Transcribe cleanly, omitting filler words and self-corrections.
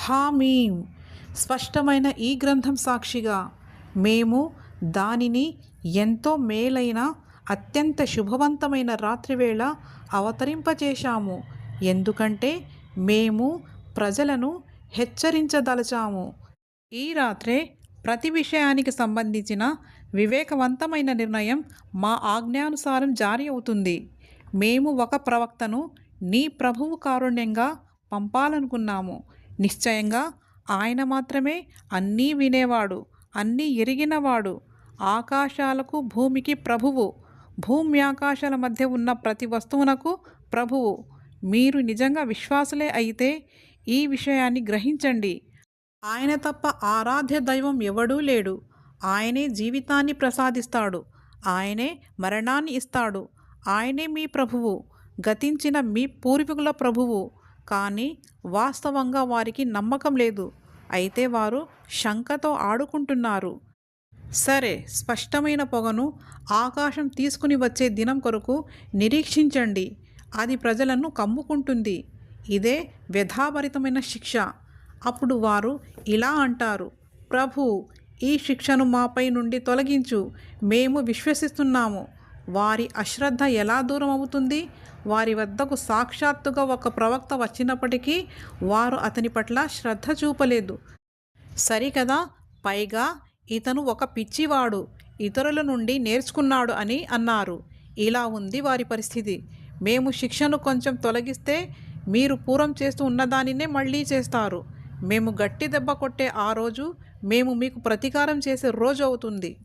హామీం. స్పష్టమైన ఈ గ్రంథం సాక్షిగా మేము దానిని ఎంతో మేలైన అత్యంత శుభవంతమైన రాత్రివేళ అవతరింపచేశాము. ఎందుకంటే మేము ప్రజలను హెచ్చరించదలచాము. ఈ రాత్రే ప్రతి విషయానికి సంబంధించిన వివేకవంతమైన నిర్ణయం మా ఆజ్ఞానుసారం జారీ అవుతుంది. మేము ఒక ప్రవక్తను నీ ప్రభువు కారుణ్యంగా పంపాలనుకున్నాము. నిశ్చయంగా ఆయన మాత్రమే అన్నీ వినేవాడు, అన్నీ ఎరిగినవాడు. ఆకాశాలకు భూమికి ప్రభువు, భూమ్యాకాశాల మధ్య ఉన్న ప్రతి వస్తువునకు ప్రభువు. మీరు నిజంగా విశ్వాసులే అయితే ఈ విషయాన్ని గ్రహించండి. ఆయన తప్ప ఆరాధ్య దైవం ఎవడూ లేడు. ఆయనే జీవితాన్ని ప్రసాదిస్తాడు, ఆయనే మరణాన్ని ఇస్తాడు. ఆయనే మీ ప్రభువు, గతించిన మీ పూర్వీకుల ప్రభువు. కానీ వాస్తవంగా వారికి నమ్మకం లేదు. అయితే వారు శంకతో ఆడుకుంటున్నారు. సరే, స్పష్టమైన పొగను ఆకాశం తీసుకుని వచ్చే దినం కొరకు నిరీక్షించండి. అది ప్రజలను కమ్ముకుంటుంది. ఇదే వ్యధాభరితమైన శిక్ష. అప్పుడు వారు ఇలా అంటారు, ప్రభూ, ఈ శిక్షను మాపై నుండి తొలగించు, మేము విశ్వసిస్తున్నాము. వారి అశ్రద్ధ ఎలా దూరం అవుతుంది? వారి వద్దకు సాక్షాత్తుగా ఒక ప్రవక్త వచ్చినప్పటికీ వారు అతని పట్ల శ్రద్ధ చూపలేదు. సరికదా? పైగా ఇతను ఒక పిచ్చివాడు, ఇతరుల నుండి నేర్చుకున్నాడు అని అన్నారు. ఇలా ఉంది వారి పరిస్థితి. మేము శిక్షను కొంచెం తొలగిస్తే మీరు పూర్వం చేస్తూ ఉన్నదానినే మళ్ళీ చేస్తారు. మేము గట్టి దెబ్బ కొట్టే ఆ రోజు మేము మీకు ప్రతీకారం చేసే రోజు అవుతుంది.